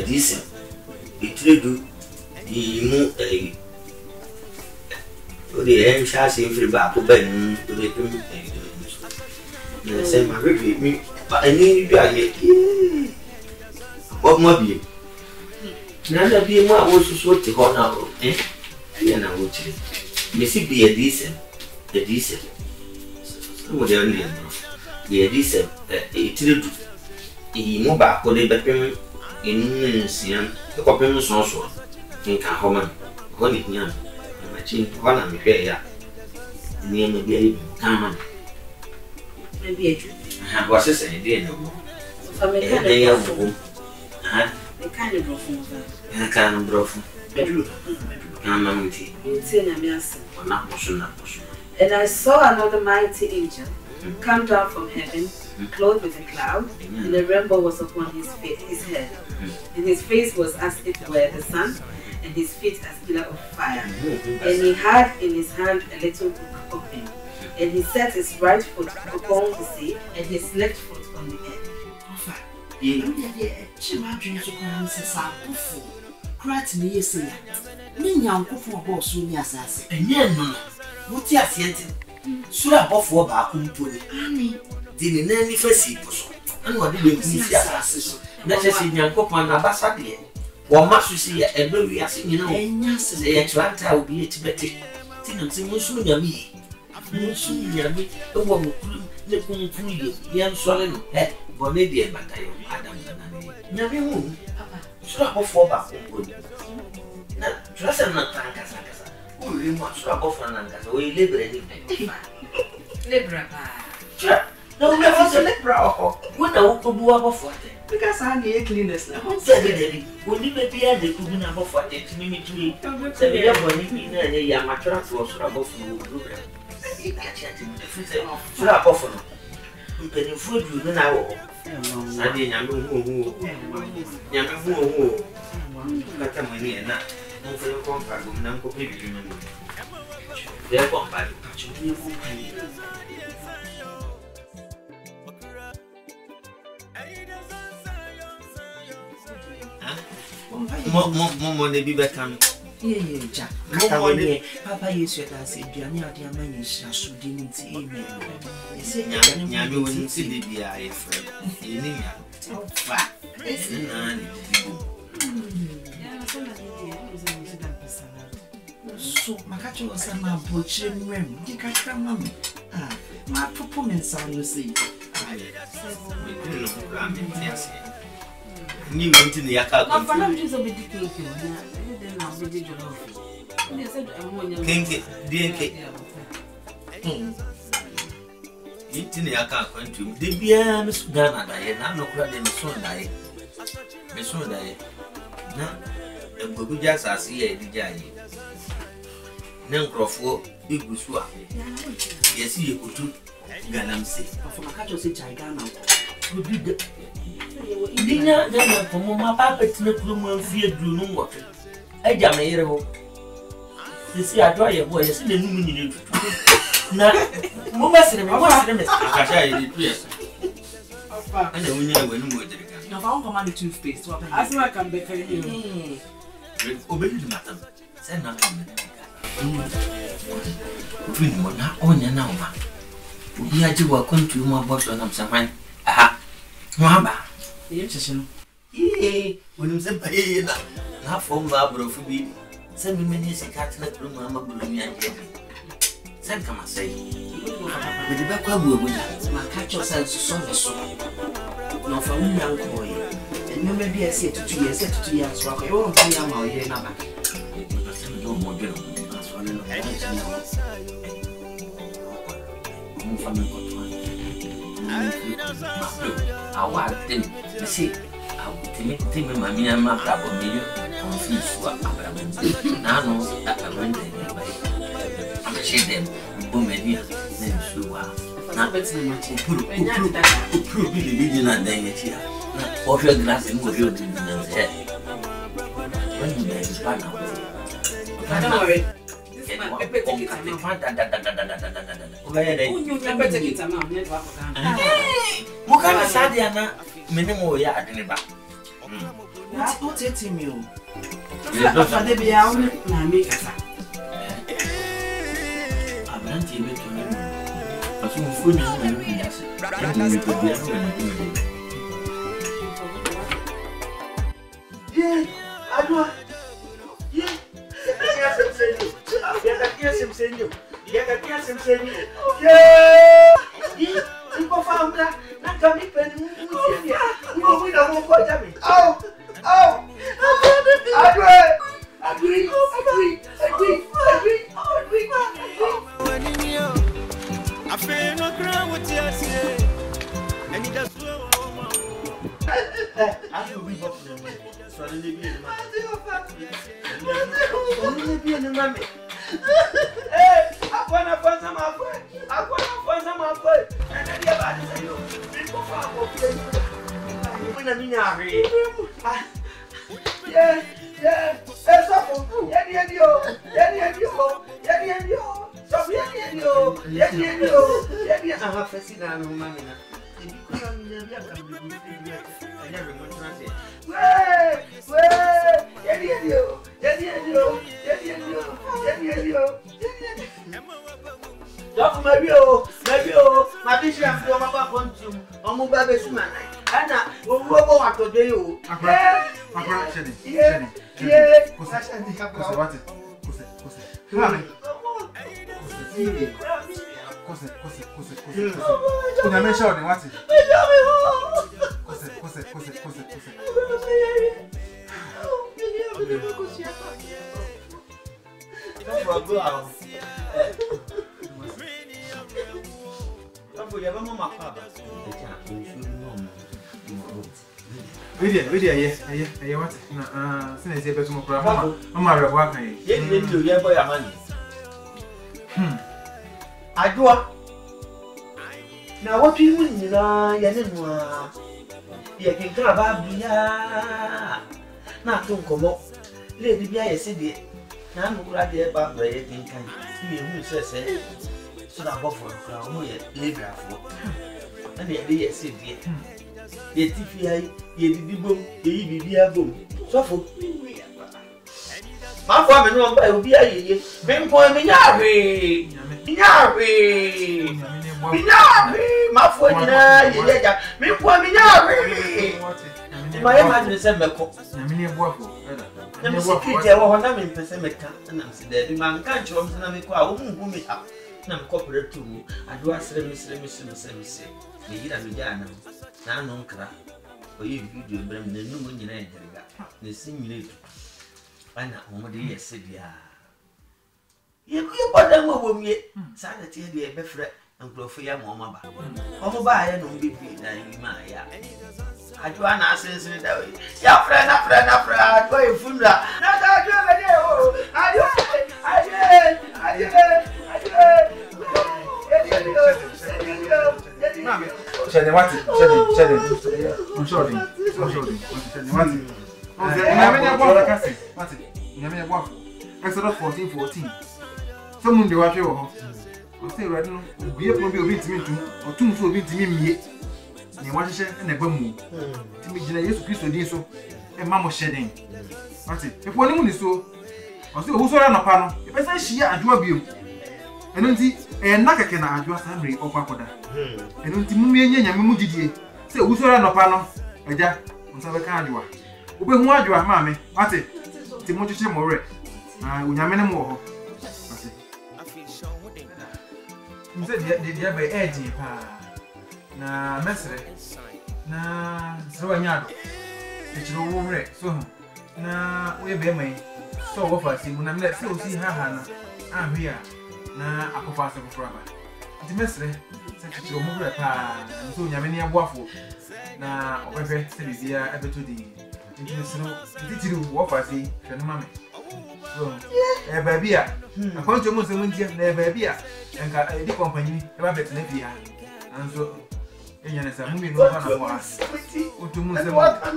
This it do the end chassis in free back to Ben to the same me, but I need you. What more be? None of you was so to hold now, eh? And I would say, Missy be a decent, Somebody only be a decent, it do. He moved back for the bedroom in Siam, the copyright also in Cahoman, one in Yan, and my chin, one of me here. Near me be common. Maybe I was a saying, no more. They are home. The kind of broken. I can't broken. I'm tea. And I saw another mighty angel come down from heaven, clothed with a cloud, and a rainbow was upon his head. And his face was as it were the sun, and his feet as pillar of fire. And he had in his hand a little book open. And he set his right foot upon the sea, and his left foot on the earth. Sura bofo ba kumponi ani dini na ni fasi poso anu ade be kunisi asase na chese nyankopon na basa de wo maso si ya ebe wi ase nyina wo enya se ya tranta obi etibete tinam se munsu nyami ewo mukuru ne kunfun ye ya nsore no bone de batayo adam na ne nyame hu papa sura bofo ba kumponi na trasa na tankasa we must have often and we live in Libra. No, we have a Libra. What I want to do about what? Because I need cleaners now. When you may be at the Kubina of what it me to eat, so we are going to be a Yamatra was above you. Slap off. You can food you now. I didn't know got a money and that. No for your compact, no for baby. They're compact. More they be better. Yeah, Jack. Papa, you said I said, you are not your man, you shall shoot in the email. You say, you wouldn't see the BI friend. You need to fat. So, my catcher was a man butchering rim. You can't come on. My performance, I will see. I knew into the account. I'm just a bit eating the account country. The beer, Miss Ghana, I'm not crying, Miss Sunday. Miss Sunday. Now, the good jazz I see a DJ. Nancroft, big Busua. Yes, you could do Galamsey. From a catcher, say China. Dinner, then for my papa, it's no room fear do no water. I jam a hero. You see, I try a boy, I see the new minute. Now, Momas and I yes. I know we never went more. Now, found command the toothpaste. As I can be for you. Obey the matter. Send not on between one on an hour. We had to walk on to my boss on some fine. Aha, Mama. Yes, yea, when you said, now from Barbara for me, send me many a cat in the room, Mamma Bullion. Send come and say, with the back of my catch yourself so. No, for me, young boy, and you may be a set to 2 years, set to 2 years, rock your own young or your number. No more girl. I want them to see. I will take me, mammy, and my crab on me on fish. Now, no, I went there. I'm ashamed them, women here, then so now that's not much. Probably the vision and then it here. Off your glass and what you're doing in the head. When you make it back now. Don't worry. What na sadia na mene mo ya adwene ba What tell me o. Afa de bia o na me kasa. Abranti me to me. Aso mo fu ni na me ya se. Ya me to bia no me. Ye, adwa. Ye. Ya ka kia semsenyo. Ye. Ye, ipo fauna na kami peni mu ye. Mo na mo ko jami. Au. Agree. I feel no ground with you, and it does slow. I will be up to me. So I live in my hey, I want to find some of it. And then you're about to say, no, people far when I'm in a hurry. Yeah. That's awful. Yeah. So, yeah. I have a sinner, no man. My bishop from my consume, or move by the man. Anna, we'll go out today. What? Since you have some Mama, walking. You boy a money. Adwa. Now what we win, you know, you can grab a beer. Not to come up. Lady Bia said it. Now I'm glad they're back by it in kind. Who says, so that buffer crown, live for. And the said, ye TPI, ye did boom, ye did boom. So for my woman won't buy be a ye. Bring for me, Yahweh. My phone, me for me, Yahweh. My man is a meco. I'm a secret, I want to make a and I'm said, man can't show me whom me up. I'm corporate to me. I do ask them, Miss Say, the Yamijana. Now, no crack. For you, you bring the new moon in the simulator. I know what he said. You bought them over me. Sanity, the befret, and grow for your mamma. Over by and be dying, Maya. I do an answer that way. Your friend, I do a funeral. Not Exodus 14:14. Someone do what you I say, right now, we are probably a bit or two so bit me. You want to share and a bum. To me, Jesus Christ, or so, and Mamma shedding. That's it. If one is so, I say, who's on a panel? If I say she, I do a view. And don't see a Naka can I do a summary or Pacoda. And don't see me and Yamudi. Say, who's on a panel? A jack on Savacadua. Open what you are, mammy. What's it? Timothy More. We have many more. You said the other edgy. Na mesre na so anyado e over so na we be mai so wo fa si mu na me se o si ha na ahwe na akofa se bofra ba di mesre se chiro mu re pa so nyame ne aboafo na obefe se bibia abeto di ndi no titiri wo fa si hwe no mame so ba bia akonto mu se mu ntia na ba bia enka di company e ba bet na bia anzo Yanasa, moving over the was. What to move the water? I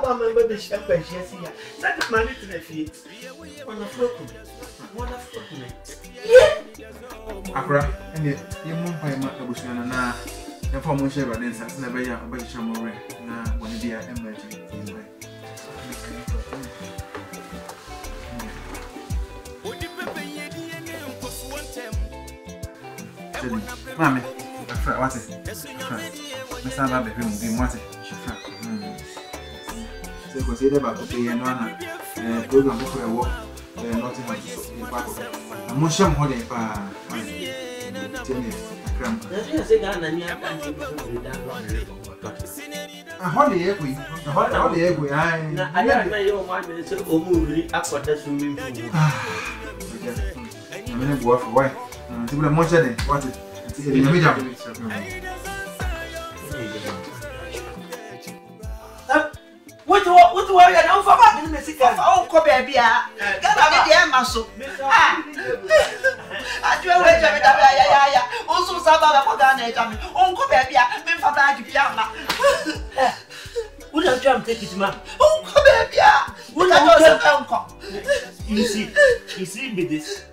remember the shepherd, yes, here. That money to the feet. On the floor. One of Akra, and yet, you won't buy my Abushana now. The former share of Densas never yet about Chamore. Now, when they are emerging. Mammy, what's it? Miss Abba, be what it? She consider about the Piano program for a walk, not in my I'm not sure what they are. A holiday, I What do I know for back in the city? Oh, Cobia, Gana, Maso. I do a way of it. Also, Sabah, oh, Cobia, men for back to Piama. Would I jump take it, man? Oh, Cobia, would I know? You see, with this.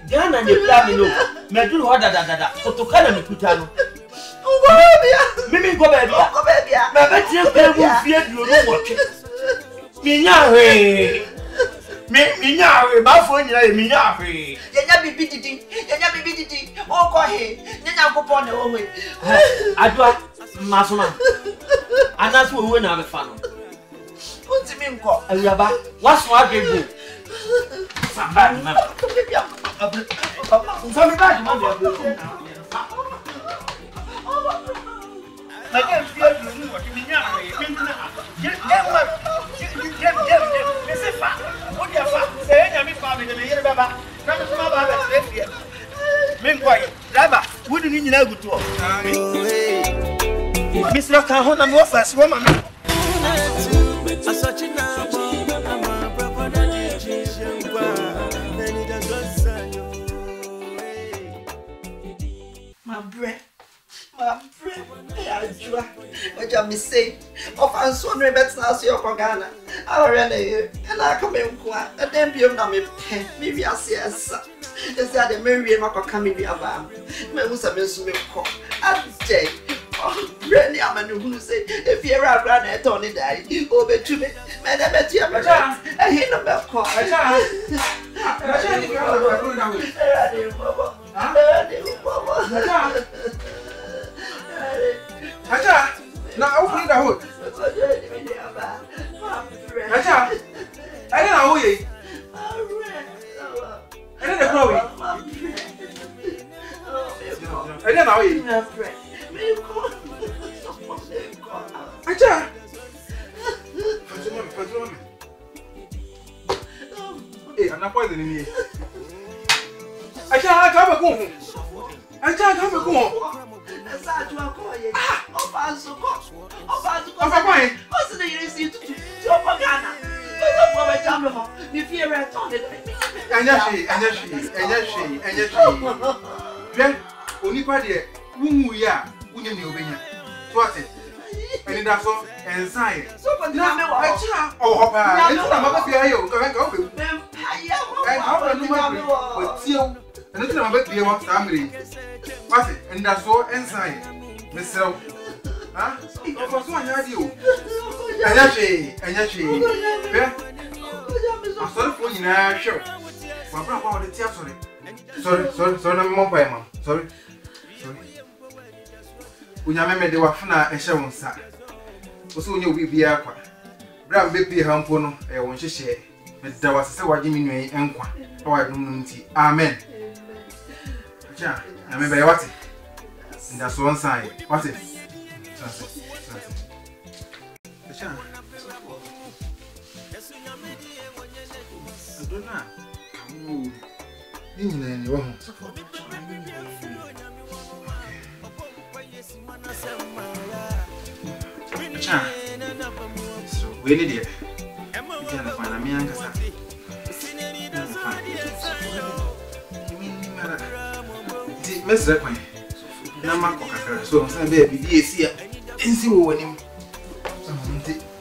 Gana, the plan, Medu, what that, Otokana, Mikutano. Mimi go baby. My betty will fear you no watch. Minyawe. Minyawe, my phone, Minyawe. Yanya bibidi. Oh, go ahead. Yanya go upon the way. Adwa, Masuma. And that's what we win have a fun. What's the mean? What's what they do? Somebody, man. I can't feel you. My friend, what you me say? Of I'm so very bad now, so you're Ghana. I already and I come in quite a damn beautiful name. Maybe I see us. Is that the Mary and coming about? Maybe I miss me. I'm dead. Really, I'm a new say if you're a grand at Tony Daddy, over to me. Man, I met you. I hit them back. Acha, now open the hood. Acha, I don't know who you I don't know. I don't know you. Acha. Hey, I'm not poisoning me. Acha, come on. Acha, come on. What's the use to Ghana? If you're at all, and only whom we are, we knew Benya. What's it? Anidaso, Ɛnsaa. So, but now, oh, Hopper, I'm not here. Go. And nothing about the one family. What's it? And that's all inside. Mr. Huh? For so I had you. And actually, I'm sorry for you now, sure. My brother, the tear, sorry, I'm more by mom. Sorry. When I remember the Wafana and Sharon sat. Also, you will be aqua. Brown baby, Hampono, I want to share. But there was a Jimmy and Qua. Oh, I don't know. Amen. Yeah, I remember what it. And that's one side. What it? That's it. I don't know. Come on. So, we need it. We can't find a man. Miss Requin, Namakaka, so I'm baby, dear, see, and see what him.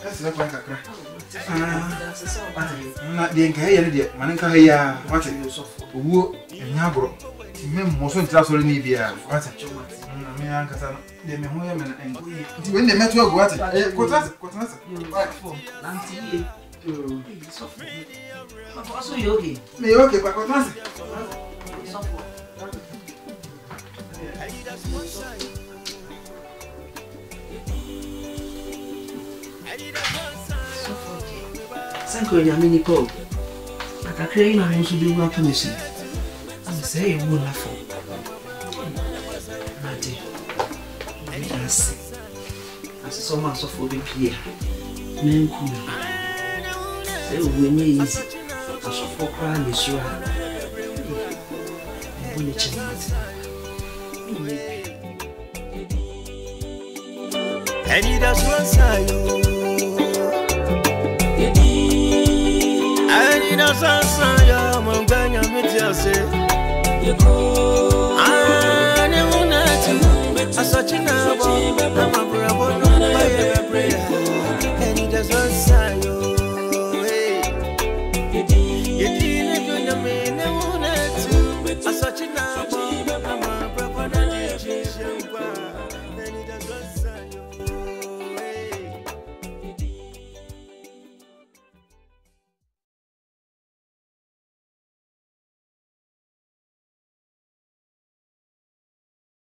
That's not like a crack. Not the Nkaya, Manaka, what it is of wood and Yabro. Mem was on Trassel in India. What a man can say, they may hold him and when they met you, what a Also, yogi. May okay, but what was Sanko ya mini po. Akakre na nso bi wa permission. Am say e wo lafo. Mate. Yes. As so man so for be pia. Nenku. Say we nye easy. As for kwa ni sura. We ni chimate. Anidaso Ɛnsaa Anidaso Ɛnsaa AMANKWAH